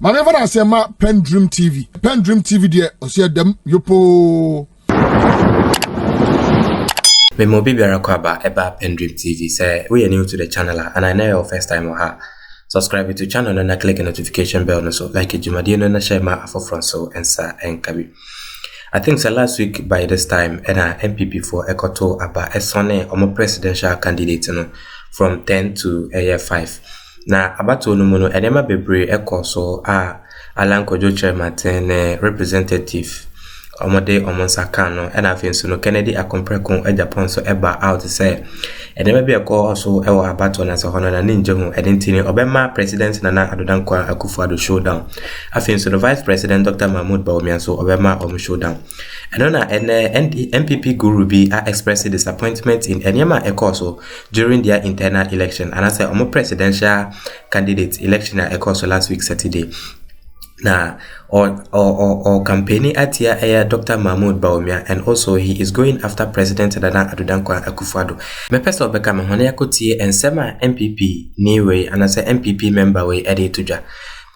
Maneva na sema PENDREAM TV. PENDREAM TV de osia dem yopo. Me mo bibiara kwaba eba PENDREAM TV. Say we are new to the channel and I know your first time or subscribe to the channel and click the notification bell no so like jumadi no na share ma afofron so ensa enkabi. I think so last week by this time NPP for Ekoto about Esone omo presidential candidate no from 10 to 5. Na abato no mono edema bebre ekoso Alan Kojo chairman representative omode omonsaka no and afenso no Kennedy akompreko Japan so eba out say edema be eko so ewo abato na so hono na ninje hu edentini obema president Nana Addo Akufo-Addo showdown afenso the vice president Dr. Mahmoud Bawumia so obema showdown and na NPP guru be expressing disappointment in enyema ekoso during their internal election and I say omo presidential candidate election ekoso last week Saturday. Na or campaigning at here Dr. Mahmoud Bawumia and also he is going after President Nana Addo Akufo-Addo. Me person beka me hone yakotie ensema MPP ni way and I say MPP member way ede tuja.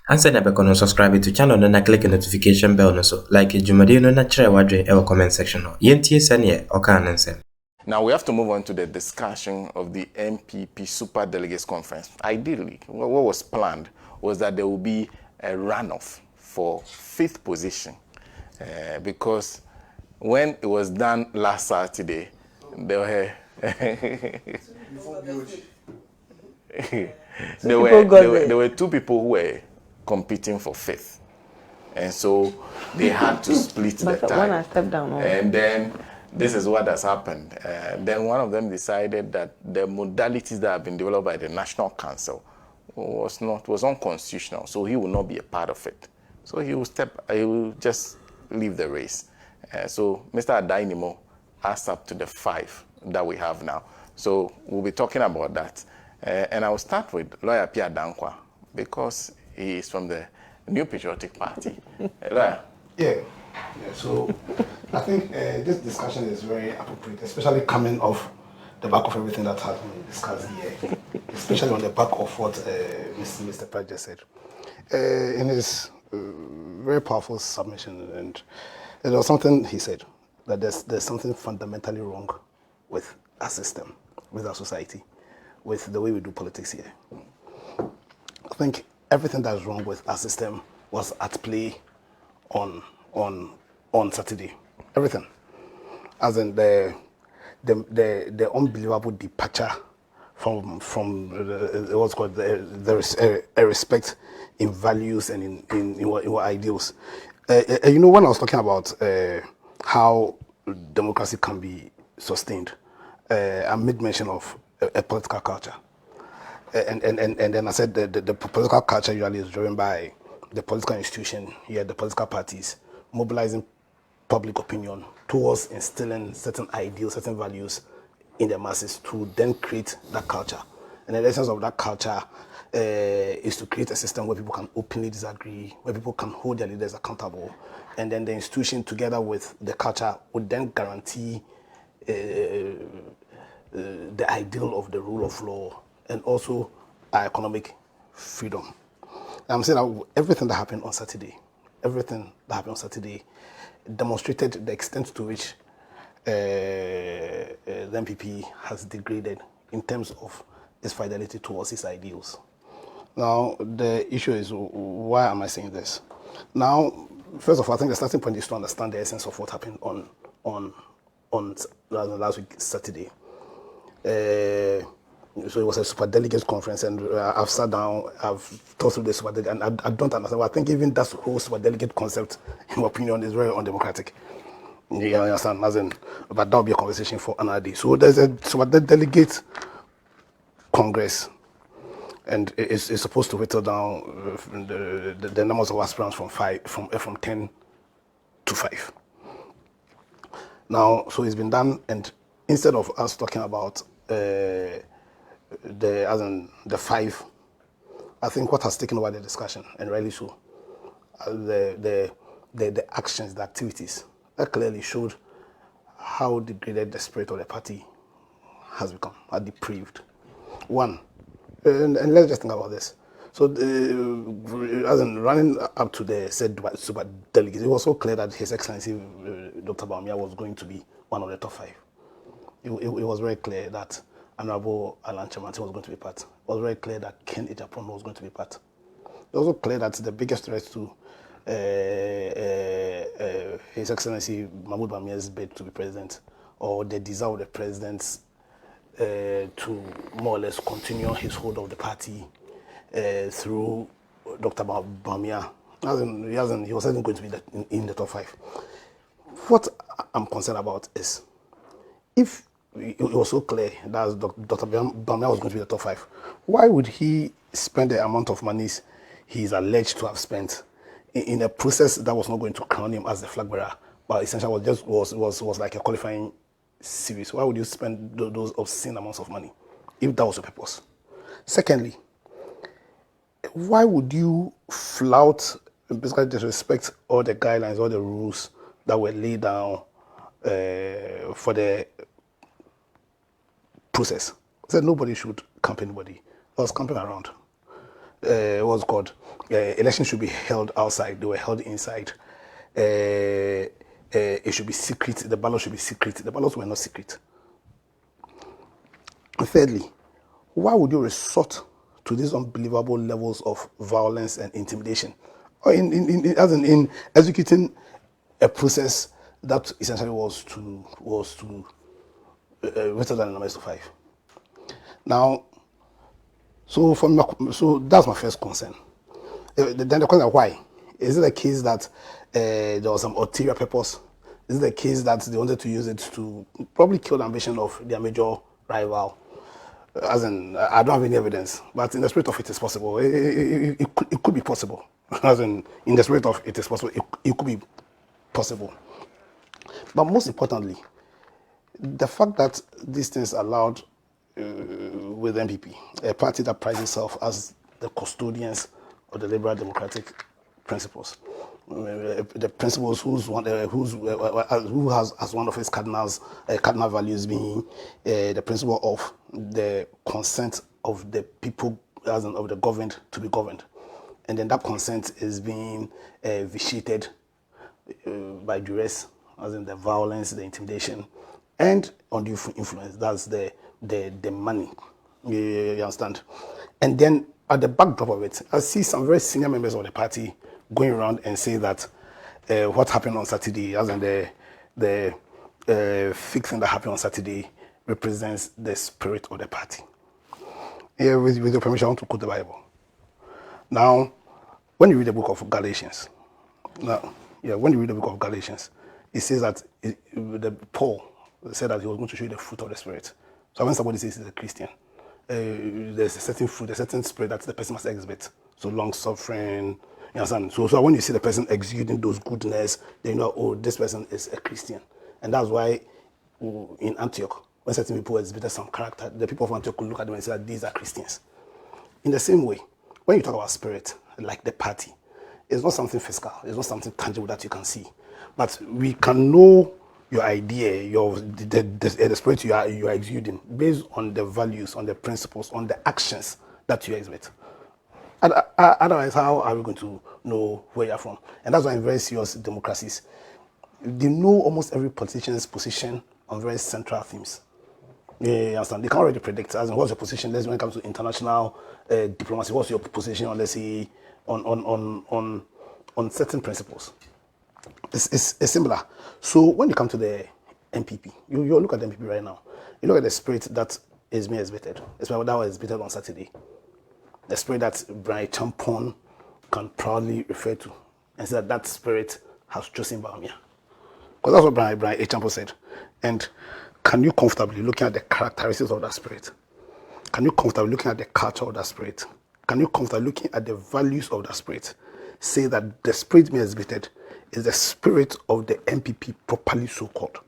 Answer na beka no subscribe to channel na click the notification bell no so like jumadi no na chere wadwe e comment section no. Yentie sene oka answer. Now we have to move on to the discussion of the NPP Super Delegates Conference. Ideally, what was planned was that there will be a runoff for 5th position because when it was done last Saturday, there were two people who were competing for 5th, and so they had to split the time. And then this is what has happened. Then one of them decided that the modalities that have been developed by the National Council was unconstitutional, so he will not be a part of it. So he will just leave the race. So Mr. Addo asked up to the 5 that we have now. So we'll be talking about that. And I will start with Lawyer Pierre Dankwa because he is from the New Patriotic Party. Lawyer. Yeah. So I think this discussion is very appropriate, especially coming off the back of everything that has been discussed here, especially on the back of what Mr. Pratt just said. In his very powerful submission, and there was something he said, that there's something fundamentally wrong with our system, with our society, with the way we do politics here. I think everything that's wrong with our system was at play on Saturday. Everything. As in the unbelievable departure from what's called a respect in values and in ideals. You know, when I was talking about how democracy can be sustained, I made mention of a political culture, and then I said the political culture usually is driven by the political institution, the political parties mobilizing public opinion towards instilling certain ideals, certain values in the masses to then create that culture. And the essence of that culture is to create a system where people can openly disagree, where people can hold their leaders accountable, and then the institution together with the culture would then guarantee the ideal of the rule of law and also our economic freedom. I'm saying that everything that happened on Saturday demonstrated the extent to which the NPP has degraded in terms of its fidelity towards its ideals. Now, the issue is, why am I saying this? Now, first of all, I think the starting point is to understand the essence of what happened on last week, Saturday. So it was a super delegates conference, and I've sat down, I've thought through the super delegate, and I don't understand. Well, I think even that whole super delegate concept, in my opinion, is very undemocratic. You understand? As in, but that will be a conversation for another day. So there's a super delegate congress, and it's supposed to whittle down the numbers of aspirants from 10 to 5. Now, so it's been done, and instead of us talking about the 5, I think what has taken over the discussion, and rightly so, the actions, the activities that clearly showed how degraded the spirit of the party has become, how depraved. One, and let's just think about this. So, as in running up to the said super delegates, it was so clear that His Excellency Dr. Bawumia was going to be one of the top 5. It was very clear that Honorable Lȧndάχan was going to be part. It was very clear that Ken Ejapon was going to be part. It was also clear that the biggest threat to His Excellency Mahmoud Bawumia's bid to be president, or the desire of the president to more or less continue his hold of the party through Dr. Bawumia. He wasn't going to be in the top 5. What I'm concerned about is, if it was so clear that Dr. Bawumia was going to be the top 5, why would he spend the amount of money he's alleged to have spent in a process that was not going to crown him as the flag bearer, but essentially was like a qualifying series? Why would you spend those obscene amounts of money if that was the purpose? Secondly, why would you flout, basically disrespect all the guidelines, all the rules that were laid down for the process? Said nobody should camp anybody. I was camping around. What's called elections should be held outside. They were held inside. It should be secret. The ballots should be secret. The ballots were not secret. And thirdly, why would you resort to these unbelievable levels of violence and intimidation, or in executing a process that essentially was to better than the numbers to 5? Now, so that's my first concern. Then the question is why? Is it the case that there was some ulterior purpose? Is it the case that they wanted to use it to probably kill the ambition of their major rival? As in, I don't have any evidence, but in the spirit of it is possible. It could be possible. As in the spirit of it is possible, it could be possible. But most importantly, the fact that these things allowed with NPP, a party that prides itself as the custodians of the liberal democratic principles, the principles who has as one of its cardinal values being the principle of the consent of the people, as in of the governed, to be governed, and then that consent is being vitiated by duress, as in the violence, the intimidation, and undue influence. That's the money. You understand? And then at the backdrop of it, I see some very senior members of the party going around and say that what happened on Saturday, as in the fixing that happened on Saturday, represents the spirit of the party. Here, with your permission, I want to quote the Bible. Now, when you read the book of Galatians, it says that Paul said that he was going to show you the fruit of the Spirit. So when somebody says he's a Christian, there's a certain fruit, a certain spirit that the person must exhibit. So long suffering, you understand? So when you see the person exuding those goodness, then you know, oh, this person is a Christian. And that's why in Antioch, when certain people exhibited some character, the people of Antioch could look at them and say that these are Christians. In the same way, when you talk about spirit, like the party, it's not something physical, it's not something tangible that you can see. But we can know your idea, the spirit you are exuding based on the values, on the principles, on the actions that you exhibit. Otherwise, how are we going to know where you're from? And that's why in very serious democracies, they know almost every politician's position on very central themes. You understand? They can already predict, as in what's your position, let's when it comes to international diplomacy, what's your position on, let's say, on certain principles. It's similar. So when you come to the NPP, you look at the NPP right now, you look at the spirit that is being exhibited. The spirit that was exhibited on Saturday. The spirit that Brian Champon can proudly refer to and say that spirit has chosen Bawumia. Because that's what Brian Champon said. And can you comfortably, looking at the characteristics of that spirit, can you comfortably, looking at the culture of that spirit, can you comfortably, looking at the values of that spirit, say that the spirit being exhibited is the spirit of the NPP properly so-called?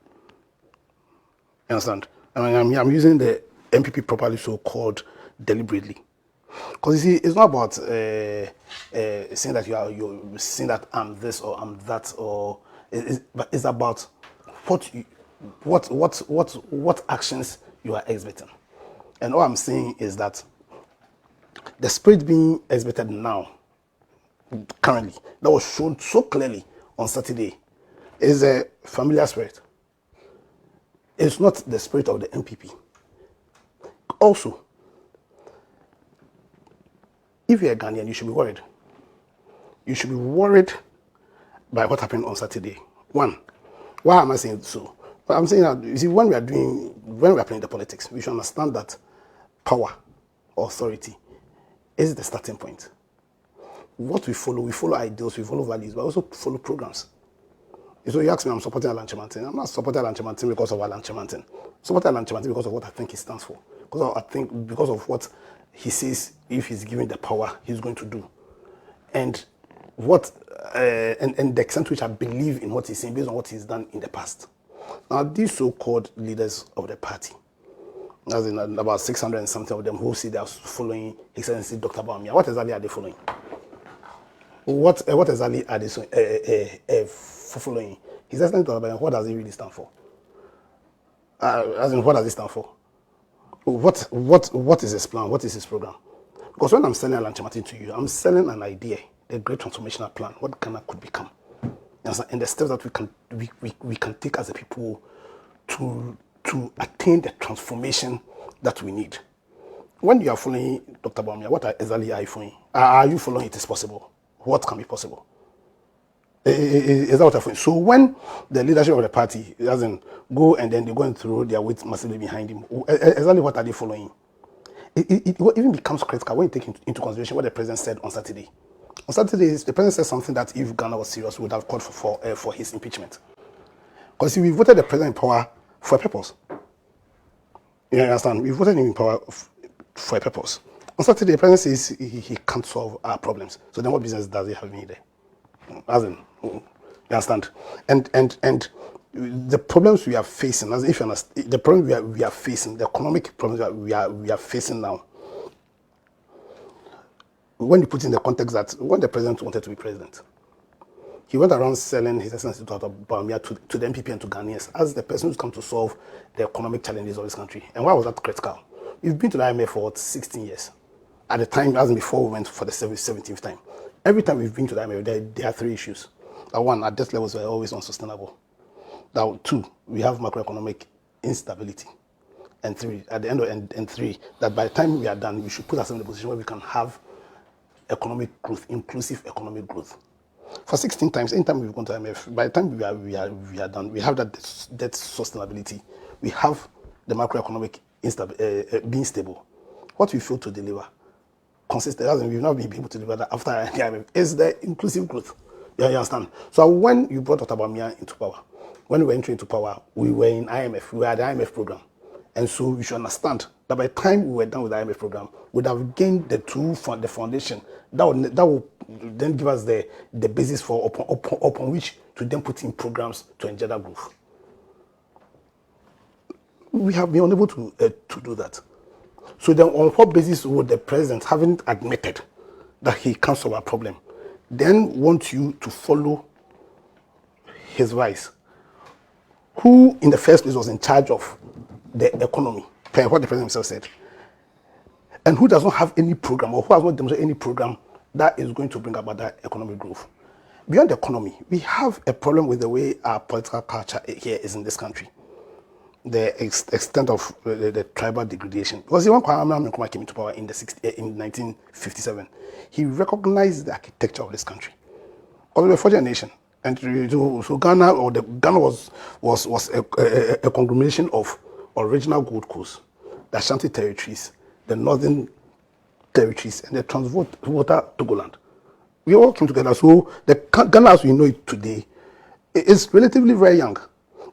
You understand? I'm using the NPP properly so-called deliberately. Because you see, it's not about saying that you're saying that I'm this or I'm that, or but it's about what actions you are exhibiting. And all I'm saying is that The spirit being exhibited now, currently, that was shown so clearly on Saturday, is a familiar spirit. It's not the spirit of the NPP. Also, if you're a Ghanaian, you should be worried. You should be worried by what happened on Saturday. One, why am I saying so? But I'm saying that, you see, when we are playing the politics, we should understand that power, authority, is the starting point. What we follow ideals, we follow values, but also follow programs. So you ask me, I'm supporting Lȧndහැ Martin. I'm not supporting Lȧndහැ Martin because of Lȧndහැ Martin. I'm supporting Lȧndහැ Martin because of what I think he stands for. Because of what he says, if he's given the power, he's going to do. And and the extent to which I believe in what he's saying based on what he's done in the past. Now, these so-called leaders of the party, as in about 600 and something of them who say they are following His Excellency Dr. Bawumia, what exactly are they following? What exactly are they following? His Excellency Dr. Bawumia, what does he really stand for? As in, what does he stand for? What is his plan? What is his program? Because when I'm selling Lȧndහැ Martin to you, I'm selling an idea, the great transformational plan, what Ghana could become, and the steps that we can take as a people to attain the transformation that we need. When you are following Dr. Bawumia, what exactly are you following? Are you following it is possible? What can be possible? Is that what I'm following? So when the leadership of the party doesn't go and then they go and throw their weight massively behind him, exactly what are they following? It even becomes critical when you take into consideration what the president said on Saturday. On Saturday, the president said something that if Ghana was serious, would have called for his impeachment. Because we voted the president in power for a purpose. You understand? We voted him in power for a purpose. On Saturday, the president says he can't solve our problems. So then what business does he have me there? As in, you understand? And the problems we are facing, as if you understand, the problem we are facing, the economic problems we are facing now, when you put in the context that when the president wanted to be president, he went around selling His Excellency Dr. Bawumia to the NPP and to Ghanaians as the person who's come to solve the economic challenges of this country. And why was that critical? We've been to the IMF for 16 years. At the time, as before we went for the 17th time. Every time we've been to the IMF, there are three issues. One, our debt levels were always unsustainable. Now, two, we have macroeconomic instability. And three, at the end of and three, that by the time we are done, we should put ourselves in a position where we can have economic growth, inclusive economic growth. For 16 times, anytime we've gone to IMF, by the time we are done, we have that debt sustainability. We have the macroeconomic being stable. What we fail to deliver, consistent, as in we've not been able to deliver that after the IMF, is the inclusive growth. You understand? So when you brought Dr. Bawumia into power, when we were entering into power, we were in IMF, we had the IMF program. And so we should understand that by the time we were done with the IMF program, we would have gained the foundation that will then give us the basis for upon which to then put in programs to engender growth. We have been unable to do that. So then on what basis would the president, having admitted that he can't solve our problem, then want you to follow his vice, who in the first place was in charge of the economy, per what the president himself said, and who does not have any program or who has not demonstrated any program that is going to bring about that economic growth? Beyond the economy, we have a problem with the way our political culture here is in this country. The extent of the tribal degradation. Because when Kwame Nkrumah came into power in 1957, he recognized the architecture of this country. Because we were a fortunate nation. And so Ghana was a conglomeration of original Gold Coast, the Ashanti territories, the northern territories, and the Transwater Togoland. We all came together. So the Ghana as we know it today is relatively very young.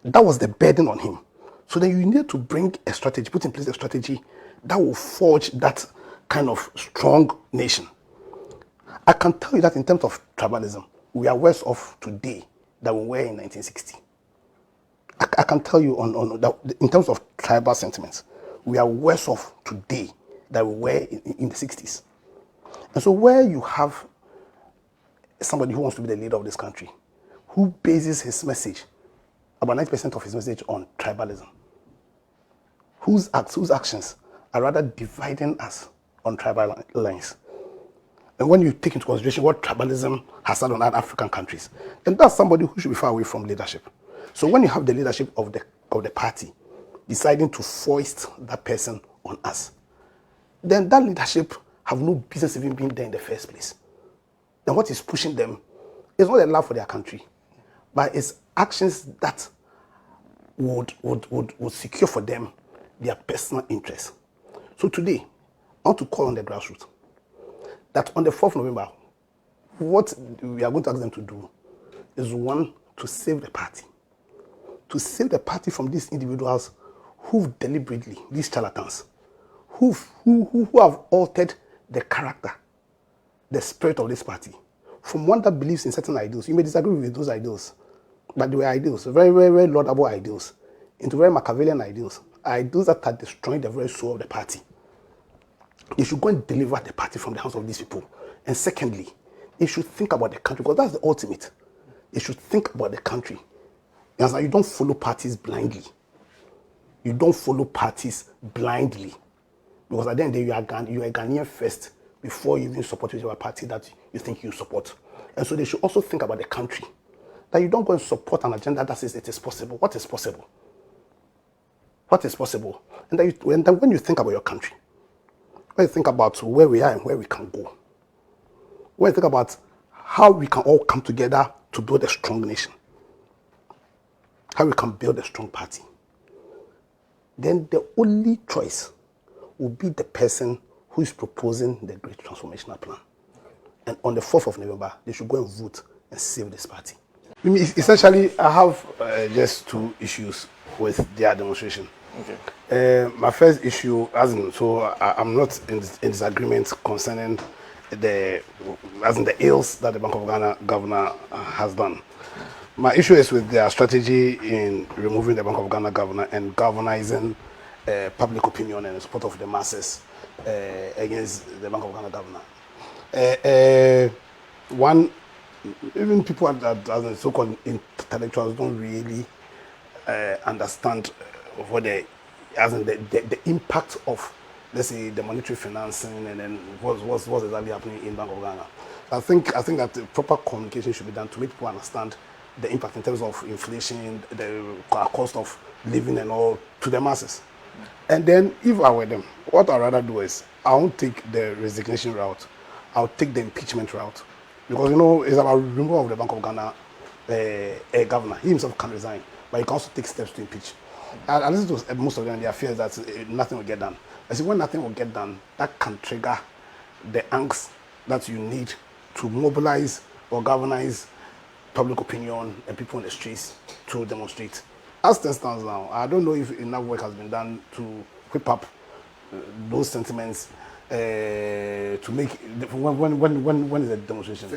That was the burden on him. So then you need to bring a strategy, put in place a strategy that will forge that kind of strong nation. I can tell you that in terms of tribalism, we are worse off today than we were in 1960. I can tell you on that in terms of tribal sentiments, we are worse off today than we were in the 60s. And so where you have somebody who wants to be the leader of this country, who bases his message, about 90% of his message, on tribalism, whose actions are rather dividing us on tribal lines. And when you take into consideration what tribalism has done on other African countries, then that's somebody who should be far away from leadership. So when you have the leadership of the party deciding to foist that person on us, then that leadership have no business even being there in the first place. Then what is pushing them is not a love for their country, but it's actions that would secure for them their personal interests. So today, I want to call on the grassroots that on the 4th of November, what we are going to ask them to do is, one, to save the party. To save the party from these individuals who've deliberately, these charlatans, who have altered the character, the spirit of this party, from one that believes in certain ideals. You may disagree with those ideals, but they were ideals, very, very, very laudable ideals, into very Machiavellian ideals that are destroying the very soul of the party. They should go and deliver the party from the hands of these people. And secondly, they should think about the country, because that's the ultimate. They should think about the country. You don't follow parties blindly. You don't follow parties blindly. Because at the end of the day, you are a Ghanaian first before you even support your party that you think you support. And so they should also think about the country. That you don't go and support an agenda that says it is possible. What is possible? What is possible? And then when you think about your country, when you think about where we are and where we can go, when you think about how we can all come together to build a strong nation, how we can build a strong party, then the only choice will be the person who is proposing the great transformational plan. And on the 4th of November, they should go and vote and save this party. Essentially, I have just two issues with their demonstration. Okay. My first issue, I'm not in disagreement concerning the ills that the Bank of Ghana governor has done. My issue is with their strategy in removing the Bank of Ghana governor and galvanizing public opinion and support of the masses against the Bank of Ghana governor. Even people that so-called intellectuals don't really understand what the impact of, let's say, the monetary financing and then what's exactly happening in Bank of Ghana. I think that the proper communication should be done to make people understand the impact in terms of inflation, the cost of living and all to the masses. And then if I were them, what I'd rather do is I won't take the resignation route. I'll take the impeachment route. Because, it's about removal of the Bank of Ghana governor. He himself can resign, but he can also take steps to impeach. I listen to most of them, their fears that nothing will get done. I see when nothing will get done, that can trigger the angst that you need to mobilize or galvanize public opinion and people in the streets to demonstrate. As things stands now, I don't know if enough work has been done to whip up those sentiments to make when is the demonstration?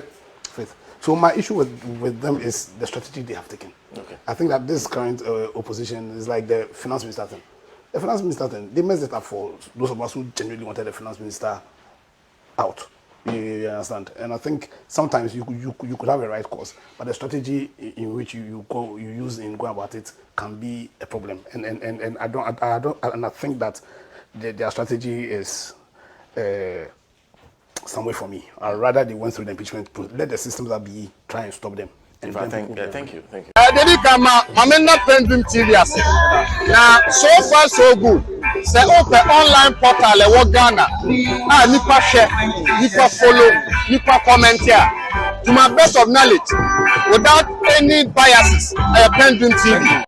Fifth. So my issue with them is the strategy they have taken. Okay. I think that this current opposition is like the finance minister thing. The finance minister thing, they messed it up for those of us who genuinely wanted the finance minister out. You understand? And I think sometimes you could have a right course, but the strategy in which you use in going about it can be a problem. And I think that their strategy is somewhere for me. I'd rather they went through the impeachment, let the systems that be try and stop them. Thank you. Mamena PENDREAM TV ase. Now so far so good. Say open online portal e wo Ghana. Nipa share, nipa follow, nipa comment here. To my best of knowledge, without any biases, PENDREAM TV.